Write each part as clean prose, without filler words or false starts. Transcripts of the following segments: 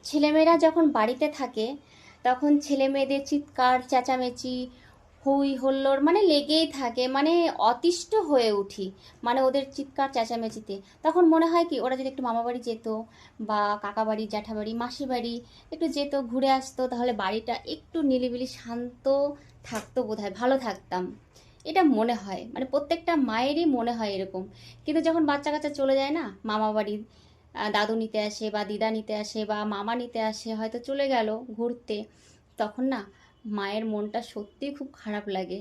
ছেলেমেয়েরা যখন বাড়িতে থাকে তখন ছেলে মেয়েদের চিৎকার চেঁচামেচি হই হুল্লোড় মানে লেগেই থাকে, মানে অতিষ্ঠ হয়ে উঠি, মানে ওদের চিৎকার চেঁচামেচিতে। তখন মনে হয় কি ওরা যদি একটু মামা বাড়ি যেত বা কাকা বাড়ি জ্যাঠা বাড়ি মাসি বাড়ি একটু যেত, ঘুরে আসতো, তাহলে বাড়িটা একটু নিলিবিলি শান্ত থাকতো, বোধহয় ভালো থাকতাম। এটা মনে হয়, মানে প্রত্যেকটা মায়েরই মনে হয় এরকম। কিন্তু যখন বাচ্চা কাচ্চা চলে যায় না মামা বাড়ি, দাদু নিতে আসে বা দিদা নিতে আসে বা মামা নিতে আসে, হয়তো চলে গেল ঘুরতে, তখন না মায়ের মনটা সত্যিই খুব খারাপ লাগে।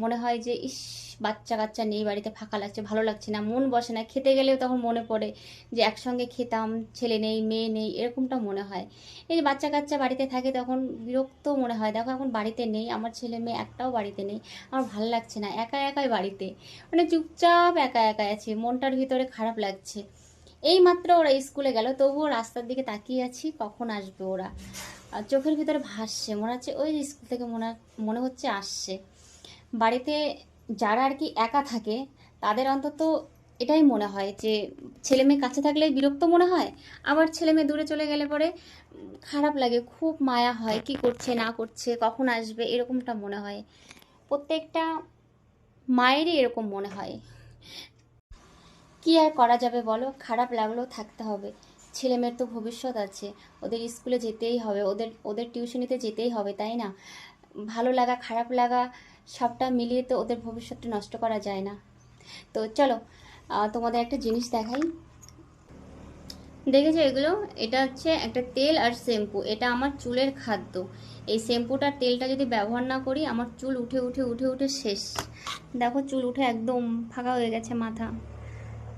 মনে হয় যে ইস, বাচ্চা কাচ্চা নেই বাড়িতে, ফাঁকা লাগছে, ভালো লাগছে না, মন বসে না। খেতে গেলেও তখন মনে পড়ে যে একসঙ্গে খেতাম, ছেলে নেই মেয়ে নেই, এরকমটা মনে হয়। এই যে বাচ্চা কাচ্চা বাড়িতে থাকে তখন বিরক্ত মনে হয়, দেখো এখন বাড়িতে নেই, আমার ছেলে মেয়ে একটাও বাড়িতে নেই, আমার ভালো লাগছে না, একা একাই বাড়িতে, মানে চুপচাপ একা একা আছি, মনটার ভিতরে খারাপ লাগছে। এই মাত্র ওরা স্কুলে গেল, তবুও রাস্তার দিকে তাকিয়ে আছি কখন আসবে ওরা। আর চোখের ভিতরে ভাসছে, মনে হচ্ছে ওই স্কুল থেকে মনে হচ্ছে আসছে। বাড়িতে যারা আর কি একা থাকে তাদের অন্তত এটাই মনে হয় যে ছেলে মেয়ে কাছে থাকলে বিরক্ত মনে হয়, আবার ছেলে মেয়ে দূরে চলে গেলে পরে খারাপ লাগে, খুব মায়া হয়, কি করছে না করছে, কখন আসবে, এরকমটা মনে হয়। প্রত্যেকটা মায়েরই এরকম মনে হয়। কি আর করা যাবে বলো, খারাপ লাগলেও থাকতে হবে। ছেলেমেয়ের তো ভবিষ্যৎ আছে, ওদের স্কুলে যেতেই হবে, ওদের ওদের টিউশনিতে যেতেই হবে, তাই না? ভালো লাগা খারাপ লাগা সবটা মিলিয়ে তো ওদের ভবিষ্যৎটা নষ্ট করা যায় না। তো চলো, তোমাদের একটা জিনিস দেখাই। দেখেছো এগুলো? এটা হচ্ছে একটা তেল আর শ্যাম্পু, এটা আমার চুলের খাদ্য। এই শ্যাম্পুটার তেলটা যদি ব্যবহার না করি আমার চুল উঠে উঠে উঠে উঠে শেষ। দেখো চুল উঠে একদম ফাঁকা হয়ে গেছে মাথা।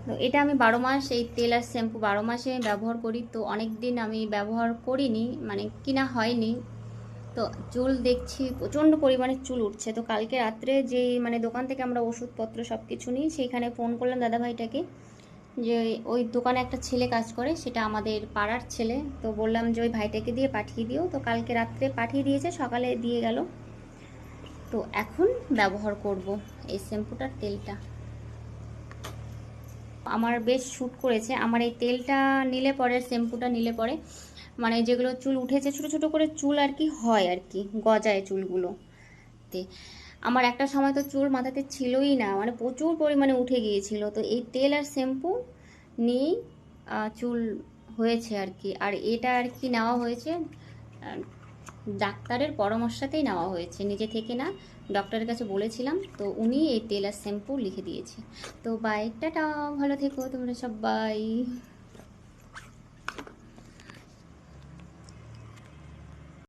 তো এটা আমি 12 মাস এই তেল আর শ্যাম্পু 12 মাসে ব্যবহার করি, তো অনেক দিন আমি ব্যবহার করিনি, মানে কিনা হয়নি। তো চুল দেখছি প্রচণ্ড পরিমাণে চুল উঠছে। তো কালকে রাত্রে যে মানে দোকান থেকে আমরা ওষুধপত্র সব কিছু নিই, সেইখানে ফোন করলাম দাদাভাইটাকে, যে ওই দোকানে একটা ছেলে কাজ করে, সেটা আমাদের পাড়ার ছেলে, তো বললাম যে ওই ভাইটাকে দিয়ে পাঠিয়ে দিও। তো কালকে রাত্রে পাঠিয়ে দিয়েছে, সকালে দিয়ে গেল। তো এখন ব্যবহার করব এই শ্যাম্পুটার তেলটা, আমার বেশ শ্যুট করেছে। আমার এই তেলটা নিলে পরে, শ্যাম্পুটা নিলে পরে, মানে যেগুলো চুল উঠেছে ছোটো ছোটো করে চুল আর কি হয়, আর কি গজায় চুলগুলো। তে আমার একটা সময় তো চুল মাথাতে ছিলই না, মানে প্রচুর পরিমাণে উঠে গিয়েছিল। তো এই তেল আর শ্যাম্পু নিয়েই চুল হয়েছে আর কি। আর এটা আর কি নেওয়া হয়েছে ডাক্তারের পরামর্শতেই নেওয়া হয়েছে, নিজে থেকে না, ডক্টরের কাছে বলেছিলাম, তো উনি এই তেল আর শ্যাম্পু লিখে দিয়েছে। তো বাই, টাটা, ভালো থেকো তোমরা সবাই।